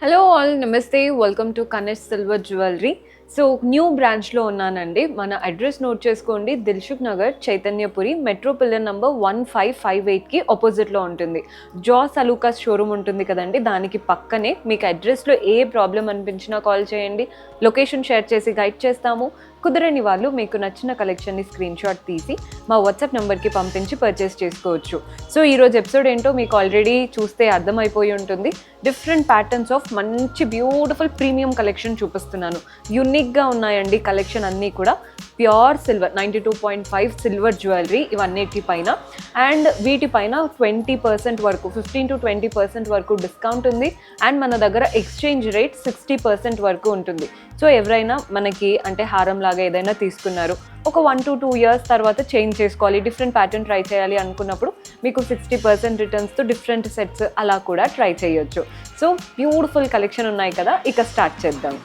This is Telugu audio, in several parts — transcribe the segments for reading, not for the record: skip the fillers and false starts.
హలో ఆల్, నమస్తే. Welcome to Kanesh silver jewellery. So new బ్రాంచ్లో ఉన్నానండి. మన అడ్రస్ నోట్ చేసుకోండి. Dilsukhnagar, Chaitanyapuri, metro pillar number 1558కి ఆపోజిట్లో ఉంటుంది. జాస్ అలూకాస్ షోరూమ్ ఉంటుంది కదండి, దానికి పక్కనే. మీకు అడ్రస్లో ఏ ప్రాబ్లం అనిపించినా కాల్ చేయండి, లొకేషన్ షేర్ చేసి గైడ్ చేస్తాము. కుదరని వాళ్ళు మీకు నచ్చిన కలెక్షన్ని స్క్రీన్ షాట్ తీసి మా వాట్సాప్ నెంబర్కి పంపించి పర్చేస్ చేసుకోవచ్చు. సో ఈరోజు ఎపిసోడ్ ఏంటో మీకు ఆల్రెడీ చూస్తే అర్థమైపోయి ఉంటుంది. డిఫరెంట్ ప్యాటర్న్స్ ఆఫ్ మంచి బ్యూటిఫుల్ ప్రీమియం కలెక్షన్ చూపిస్తున్నాను. యూనిక్గా ఉన్నాయండి కలెక్షన్ అన్నీ కూడా. ప్యూర్ సిల్వర్ 92.5 సిల్వర్ జ్యువెలరీ ఇవన్నిటి పైన. అండ్ వీటిపైన 20% వరకు, 15 to 20% వరకు డిస్కౌంట్ ఉంది. అండ్ మన దగ్గర ఎక్స్చేంజ్ రేట్ 60% వరకు ఉంటుంది. సో ఎవరైనా మనకి అంటే హారం లాగా ఏదైనా తీసుకున్నారు, ఒక 1 to 2 years తర్వాత చేంజ్ చేసుకోవాలి, డిఫరెంట్ ప్యాటర్న్ ట్రై చేయాలి అనుకున్నప్పుడు మీకు 60% రిటర్న్స్తో డిఫరెంట్ సెట్స్ అలా కూడా ట్రై చేయొచ్చు. సో బ్యూటిఫుల్ కలెక్షన్ ఉన్నాయి కదా, ఇక స్టార్ట్ చేద్దాం.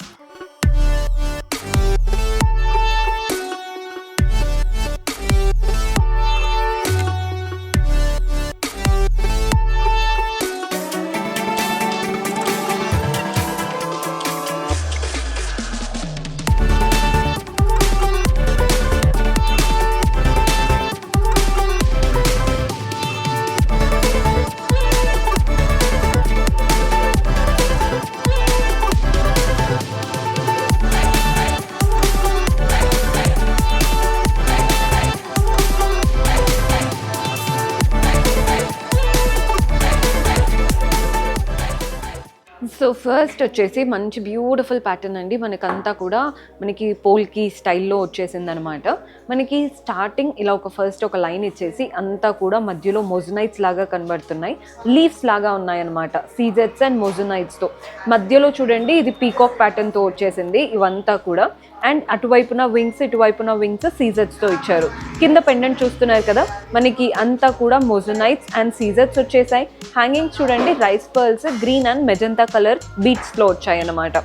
సో ఫస్ట్ వచ్చేసి మంచి బ్యూటిఫుల్ ప్యాటర్న్ అండి. మనకంతా కూడా మనకి పోల్కి స్టైల్లో వచ్చేసింది అనమాట. మనకి స్టార్టింగ్ ఇలా ఒక లైన్ ఇచ్చేసి అంతా కూడా మధ్యలో మొజనైట్స్ లాగా కనబడుతున్నాయి, లీవ్స్ లాగా ఉన్నాయన్నమాట, సీజెట్స్ అండ్ మొజనైట్స్తో. మధ్యలో చూడండి, ఇది పీకాక్ ప్యాటర్న్తో వచ్చేసింది ఇవంతా కూడా. అండ్ అటువైపున వింగ్స్, ఇటువైపున వింగ్స్ సీజెట్స్తో ఇచ్చారు. కింద పెండెంట్ చూస్తున్నారు కదా, మనకి అంతా కూడా మొజనైట్స్ అండ్ సీజెట్స్ వచ్చేసాయి. హ్యాంగింగ్స్ చూడండి, rice pearls, green and magenta colour బీట్స్లో వచ్చాయి అన్నమాట.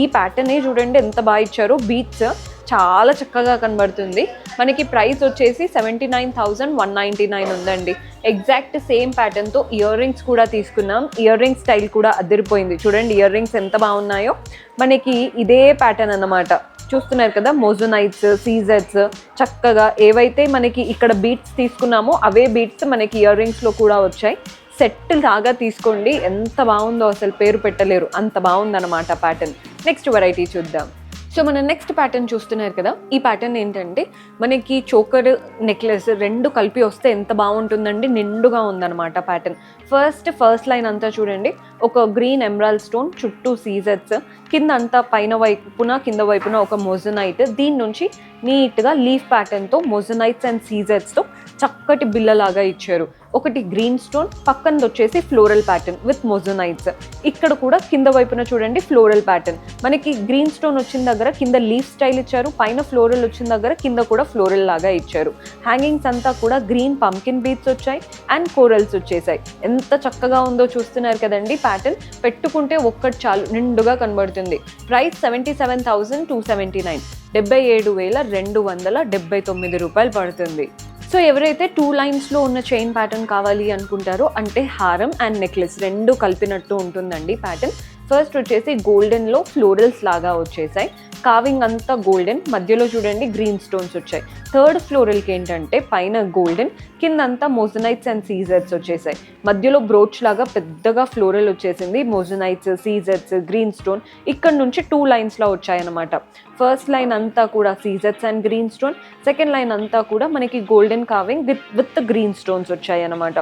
ఈ ప్యాటర్నే చూడండి ఎంత బాగా ఇచ్చారో, బీట్స్ చాలా చక్కగా కనబడుతుంది. మనకి ప్రైస్ వచ్చేసి 79,199 ఉందండి. ఎగ్జాక్ట్ సేమ్ ప్యాటర్న్తో ఇయర్ రింగ్స్ కూడా తీసుకున్నాం. ఇయర్ రింగ్ స్టైల్ కూడా అదిరిపోయింది. చూడండి ఇయర్ రింగ్స్ ఎంత బాగున్నాయో. మనకి ఇదే ప్యాటర్న్ అన్నమాట. చూస్తున్నారు కదా, మొజనైట్స్, సీజెట్స్ చక్కగా ఏవైతే మనకి ఇక్కడ బీట్స్ తీసుకున్నామో అవే బీట్స్ మనకి ఇయర్ రింగ్స్లో కూడా వచ్చాయి. సెట్ లాగా తీసుకోండి, ఎంత బాగుందో అసలు పేరు పెట్టలేరు, అంత బాగుందన్నమాట ప్యాటర్న్. నెక్స్ట్ వెరైటీ చూద్దాం. సో మన నెక్స్ట్ ప్యాటర్న్ చూస్తున్నారు కదా, ఈ ప్యాటర్న్ ఏంటంటే మనకి చోకర్, నెక్లెస్ రెండు కలిపి వస్తే ఎంత బాగుంటుందండి, నిండుగా ఉందన్నమాట ప్యాటర్న్. ఫస్ట్ లైన్ అంతా చూడండి, ఒక గ్రీన్ ఎమరాల్డ్ స్టోన్, చుట్టూ సీజెట్స్, కింద అంతా పైన వైపున కింద వైపున ఒక మొజనైట్. దీని నుంచి నీట్గా లీఫ్ ప్యాటర్న్తో మొజనైట్స్ అండ్ సీజెట్స్తో చక్కటి బిల్లలాగా ఇచ్చారు. ఒకటి గ్రీన్ స్టోన్, పక్కనది వచ్చేసి ఫ్లోరల్ ప్యాటర్న్ విత్ మొజనైట్స్. ఇక్కడ కూడా కింద వైపున చూడండి ఫ్లోరల్ ప్యాటర్న్. మనకి గ్రీన్ స్టోన్ వచ్చిన దగ్గర కింద లీఫ్ స్టైల్ ఇచ్చారు, పైన ఫ్లోరల్ వచ్చిన దగ్గర కింద కూడా ఫ్లోరల్ లాగా ఇచ్చారు. హ్యాంగింగ్స్ అంతా కూడా గ్రీన్ పంకిన్ బీట్స్ వచ్చాయి అండ్ కోరల్స్ వచ్చేసాయి. ఎంత చక్కగా ఉందో చూస్తున్నారు కదండి ప్యాటర్న్. పెట్టుకుంటే ఒక్కటి చాలు, నిండుగా కనబడుతుంది. ప్రైస్ 77,279, 77,279 రూపాయలు పడుతుంది. సో ఎవరైతే 2 లైన్స్లో ఉన్న చైన్ ప్యాటర్న్ కావాలి అనుకుంటారో, అంటే హారం అండ్ నెక్లెస్ రెండు కలిపినట్టు ఉంటుందండి ప్యాటర్న్. ఫస్ట్ వచ్చేసి గోల్డెన్లో ఫ్లోరల్స్ లాగా వచ్చేసాయి. కావింగ్ అంతా గోల్డెన్, మధ్యలో చూడండి గ్రీన్ స్టోన్స్ వచ్చాయి. థర్డ్ ఫ్లోరల్కి ఏంటంటే పైన గోల్డెన్, కిందంతా మొజనైట్స్ అండ్ సీజెట్స్ వచ్చేసాయి. మధ్యలో బ్రోచ్ లాగా పెద్దగా ఫ్లోరల్ వచ్చేసింది, మొజనైట్స్, సీజెట్స్, గ్రీన్ స్టోన్. ఇక్కడ నుంచి 2 లైన్స్లో వచ్చాయన్నమాట. ఫస్ట్ లైన్ అంతా కూడా సీజెట్స్ and green stone, second line అంతా కూడా మనకి golden carving with green stones వచ్చాయన్నమాట.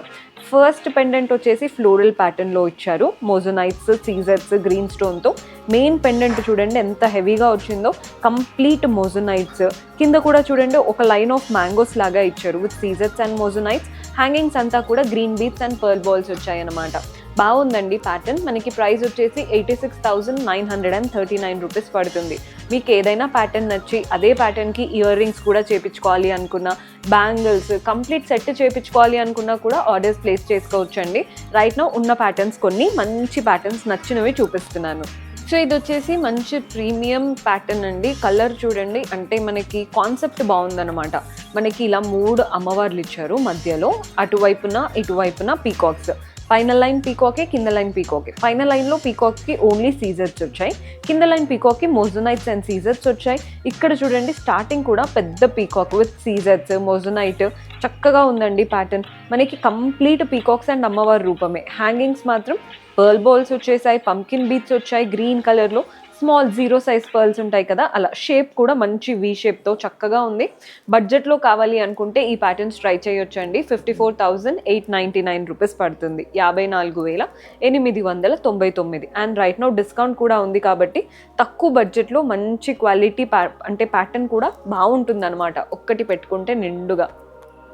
ఫస్ట్ పెండెంట్ వచ్చేసి ఫ్లోరల్ ప్యాటర్న్లో ఇచ్చారు, మొజనైట్స్, సీజెట్స్, గ్రీన్ స్టోన్తో. మెయిన్ పెండెంట్ చూడండి ఎంత హెవీగా వచ్చిందో, కంప్లీట్ మొజనైట్స్. కింద కూడా చూడండి ఒక లైన్ ఆఫ్ మ్యాంగోస్ లాగా ఇచ్చారు విత్ సీజెట్స్ అండ్ మొజనైట్స్. హ్యాంగింగ్స్ అంతా కూడా green beats and pearl balls వచ్చాయన్నమాట. బాగుందండి ప్యాటర్న్. మనకి ప్రైస్ వచ్చేసి 86,939 రూపీస్ పడుతుంది. మీకు ఏదైనా ప్యాటర్న్ నచ్చి అదే ప్యాటర్న్కి ఇయర్ రింగ్స్ కూడా చేయించుకోవాలి అనుకున్నా, బ్యాంగిల్స్ కంప్లీట్ సెట్ చేయించుకోవాలి అనుకున్నా కూడా ఆర్డర్స్ ప్లేస్ చేసుకోవచ్చండి. రైట్ నౌ ఉన్న ప్యాటర్న్స్ కొన్ని మంచి ప్యాటర్న్స్ నచ్చినవి చూపిస్తున్నాను. సో ఇది వచ్చేసి మంచి ప్రీమియం ప్యాటర్న్ అండి. కలర్ చూడండి, అంటే మనకి కాన్సెప్ట్ బాగుందన్నమాట. మనకి ఇలా 3 అమ్మవార్లు ఇచ్చారు, మధ్యలో అటువైపున ఇటువైపున పీకాక్స్. పైన లైన్ పీకాకే, కింద లైన్ పీకాకే. పైన లైన్లో పీకాక్కి ఓన్లీ సీజర్స్ వచ్చాయి, కింద లైన్ పీకాక్కి మోజోనైట్స్ అండ్ సీజర్స్ వచ్చాయి. ఇక్కడ చూడండి స్టార్టింగ్ కూడా పెద్ద పీకాక్ విత్ సీజర్స్ మోజోనైట్ చక్కగా ఉందండి ప్యాటర్న్. మనకి కంప్లీట్ పీకాక్స్ అండ్ అమ్మవారి రూపమే. హ్యాంగింగ్స్ మాత్రం పర్ల్ బాల్స్ వచ్చేసాయి, పంకిన్ బీట్స్ వచ్చాయి గ్రీన్ కలర్లో. స్మాల్ 0 సైజ్ పర్ల్స్ ఉంటాయి కదా, అలా షేప్ కూడా మంచి వీ షేప్తో చక్కగా ఉంది. బడ్జెట్లో కావాలి అనుకుంటే ఈ ప్యాటర్న్స్ ట్రై చేయొచ్చండి. 54,899 రూపీస్ పడుతుంది, 54,899. అండ్ రైట్ నౌ డిస్కౌంట్ కూడా ఉంది కాబట్టి తక్కువ బడ్జెట్లో మంచి క్వాలిటీ అంటే ప్యాటర్న్ కూడా బాగుంటుంది అనమాట, ఒక్కటి పెట్టుకుంటే నిండుగా.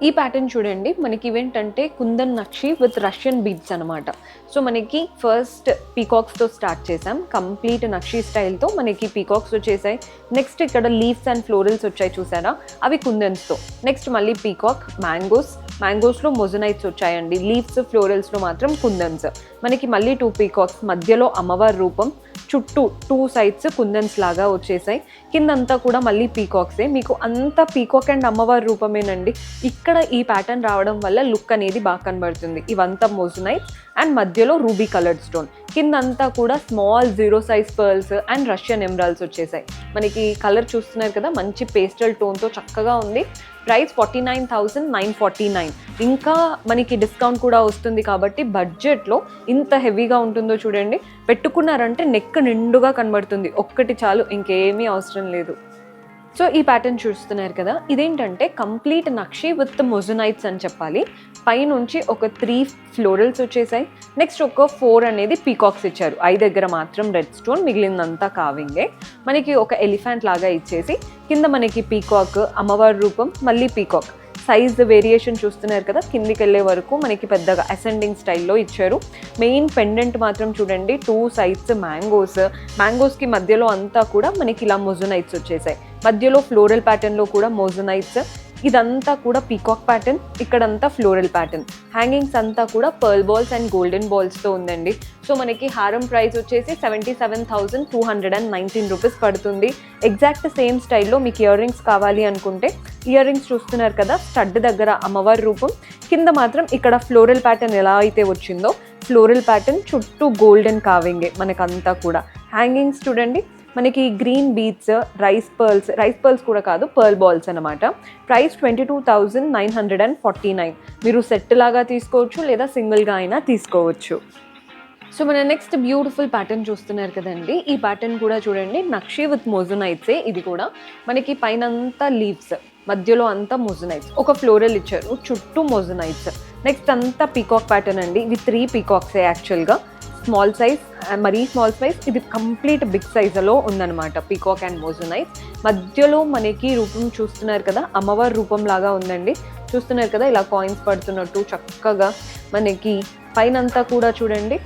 ఈ ప్యాటర్న్ చూడండి, మనకి ఇవేంటంటే కుందన్ నక్షి విత్ రష్యన్ బీడ్స్ అనమాట. సో మనకి ఫస్ట్ పీకాక్స్తో స్టార్ట్ చేసాం, కంప్లీట్ నక్షి స్టైల్తో మనకి పీకాక్స్ వచ్చేసాయి. నెక్స్ట్ ఇక్కడ లీవ్స్ అండ్ ఫ్లోరల్స్ వచ్చాయి చూసారా, అవి కుందన్స్తో. నెక్స్ట్ మళ్ళీ పీకాక్, మ్యాంగోస్లో మొజనైట్స్ వచ్చాయండి, లీవ్స్ ఫ్లోరల్స్లో మాత్రం కుందన్స్. మనకి మళ్ళీ 2 పీకాక్స్, మధ్యలో అమ్మవారి రూపం, చుట్టూ 2 సైడ్స్ కుందన్స్ లాగా వచ్చేసాయి. కిందంతా కూడా మళ్ళీ పీకాక్సే, మీకు అంతా పీకాక్ అండ్ అమ్మవారి రూపమేనండి. ఇక్కడ ఈ ప్యాటర్న్ రావడం వల్ల లుక్ అనేది బాగా కనబడుతుంది. ఇవంతా మోజనైట్స్ అండ్ మధ్యలో రూబీ కలర్డ్ స్టోన్, కిందంతా కూడా small 0 size pearls and Russian emeralds వచ్చేసాయి. మనకి కలర్ చూస్తున్నారు కదా, మంచి పేస్టల్ టోన్తో చక్కగా ఉంది. ప్రైస్ 49,949. ఇంకా మనకి డిస్కౌంట్ కూడా వస్తుంది కాబట్టి బడ్జెట్లో ఇంత హెవీగా ఉంటుందో చూడండి. పెట్టుకున్నారంటే నెక్ నిండుగా కనబడుతుంది, ఒక్కటి చాలు, ఇంకేమీ అవసరం లేదు. సో ఈ ప్యాటర్న్ చూస్తున్నారు కదా, ఇదేంటంటే కంప్లీట్ నక్షి విత్ మొజనైట్స్ అని చెప్పాలి. పైనుంచి ఒక 3 ఫ్లోరల్స్ వచ్చేసాయి. నెక్స్ట్ ఒక 4 అనేది పీకాక్స్ ఇచ్చారు, ఐ దగ్గర మాత్రం రెడ్ స్టోన్, మిగిలిందంతా కావింగే. మనకి ఒక ఎలిఫెంట్ లాగా ఇచ్చేసి కింద మనకి పీకాక్, అమ్మవారి రూపం, మళ్ళీ పీకాక్. సైజ్ వేరియేషన్ చూస్తున్నారు కదా, కిందికి వెళ్ళే వరకు మనకి పెద్దగా అసెండింగ్ స్టైల్లో ఇచ్చారు. మెయిన్ పెండెంట్ మాత్రం చూడండి 2 సైడ్స్ మ్యాంగోస్కి మధ్యలో అంతా కూడా మనకి ఇలా మొజనైట్స్ వచ్చేసాయి. మధ్యలో ఫ్లోరల్ ప్యాటర్న్లో కూడా మొజనైట్స్. ఇదంతా కూడా పీకాక్ ప్యాటర్న్, ఇక్కడంతా ఫ్లోరల్ ప్యాటర్న్. హ్యాంగింగ్స్ అంతా కూడా పర్ల్ బాల్స్ అండ్ గోల్డెన్ బాల్స్తో ఉందండి. సో మనకి హారం ప్రైస్ వచ్చేసి 77,219 రూపీస్ పడుతుంది. ఎగ్జాక్ట్ సేమ్ స్టైల్లో మీకు ఇయర్ రింగ్స్ కావాలి అనుకుంటే, ఇయర్ రింగ్స్ చూస్తున్నారు కదా, స్టడ్ దగ్గర అమ్మవారి రూపం, కింద మాత్రం ఇక్కడ ఫ్లోరల్ ప్యాటర్న్ ఎలా అయితే వచ్చిందో ఫ్లోరల్ ప్యాటర్న్, చుట్టూ గోల్డెన్ కావింగే మనకంతా కూడా. హ్యాంగింగ్స్ చూడండి, మనకి గ్రీన్ బీడ్స్, రైస్ పర్ల్స్ కూడా కాదు, పర్ల్ బాల్స్ అనమాట. ప్రైస్ 22,949. మీరు సెట్ లాగా తీసుకోవచ్చు లేదా సింగిల్గా అయినా తీసుకోవచ్చు. సో మన నెక్స్ట్ బ్యూటిఫుల్ ప్యాటర్న్ చూస్తున్నారు కదండి, ఈ ప్యాటర్న్ కూడా చూడండి నక్షి విత్ మొజనైట్సే. ఇది కూడా మనకి పైనంతా లీవ్స్, మధ్యలో అంతా మొజనైట్స్, ఒక ఫ్లోరల్ ఇచ్చారు, చుట్టూ మొజనైట్స్. నెక్స్ట్ అంతా పీకాక్ ప్యాటర్న్ అండి, ఇవి 3 పీకాక్సే యాక్చువల్గా. స్మాల్ సైజ్, మరీ స్మాల్ సైజ్, ఇది కంప్లీట్ బిగ్ సైజులో ఉందన్నమాట పీకాక్ అండ్ మొజనైట్స్. మధ్యలో మనకి రూపం చూస్తున్నారు కదా, అమ్మవారి రూపం లాగా ఉందండి. చూస్తున్నారు కదా, ఇలా కాయిన్స్ పడుతున్నట్టు చక్కగా. మనకి పైనంతా కూడా చూడండి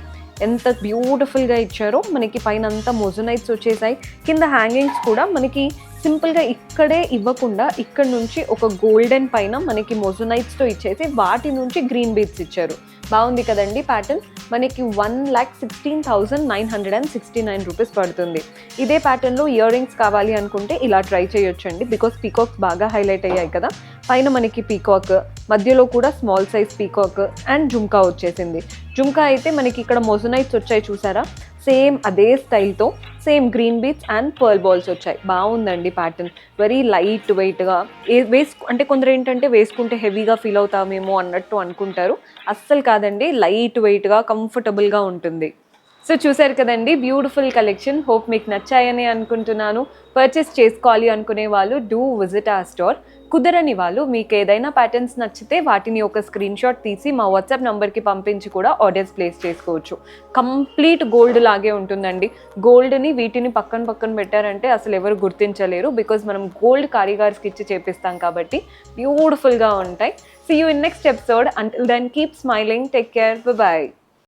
ఎంత బ్యూటిఫుల్గా ఇచ్చారో. మనకి పైన అంతా మొజనైట్స్ వచ్చేసాయి. కింద హ్యాంగింగ్స్ కూడా మనకి సింపుల్గా ఇక్కడే ఇవ్వకుండా ఇక్కడ నుంచి ఒక గోల్డెన్ పైన మనకి మొజనైట్స్తో ఇచ్చేసి వాటి నుంచి గ్రీన్ బీడ్స్ ఇచ్చారు. బాగుంది కదండి ప్యాటర్న్. మనకి 1,16,969 రూపీస్ పడుతుంది. ఇదే ప్యాటర్న్లో ఇయర్ రింగ్స్ కావాలి అనుకుంటే ఇలా ట్రై చేయొచ్చండి, బికాస్ పీకాక్స్ బాగా హైలైట్ అయ్యాయి కదా. పైన మనకి పీకాక్, మధ్యలో కూడా small size peacock and jhumka వచ్చేసింది. జుమ్కా అయితే మనకి ఇక్కడ మొజనైట్స్ వచ్చాయి చూసారా, సేమ్ అదే స్టైల్తో same green beads and pearl balls వచ్చాయి. బాగుందండి ప్యాటర్న్, వెరీ లైట్ వెయిట్గా. అంటే కొందరు ఏంటంటే వేసుకుంటే హెవీగా ఫీల్ అవుతామేమో అన్నట్టు అనుకుంటారు, అస్సలు కాదండి, లైట్ వెయిట్గా కంఫర్టబుల్గా ఉంటుంది. సో చూసారు కదండి బ్యూటిఫుల్ కలెక్షన్. హోప్ మీకు నచ్చాయని అనుకుంటున్నాను. పర్చేస్ చేసుకోవాలి అనుకునే వాళ్ళు డూ విజిట్ ఆ స్టోర్. కుదరని వాళ్ళు మీకు ఏదైనా ప్యాటర్న్స్ నచ్చితే వాటిని ఒక స్క్రీన్ షాట్ తీసి మా వాట్సాప్ నెంబర్కి పంపించి కూడా ఆర్డర్స్ ప్లేస్ చేసుకోవచ్చు. కంప్లీట్ గోల్డ్ లాగే ఉంటుందండి. గోల్డ్ని వీటిని పక్కన పెట్టారంటే అసలు ఎవరు గుర్తించలేరు, బికాజ్ మనం గోల్డ్ కారీగర్స్కి ఇచ్చి చేపిస్తాం కాబట్టి బ్యూటిఫుల్గా ఉంటాయి. See you in next episode. Until then, keep smiling. Take care. Bye-bye.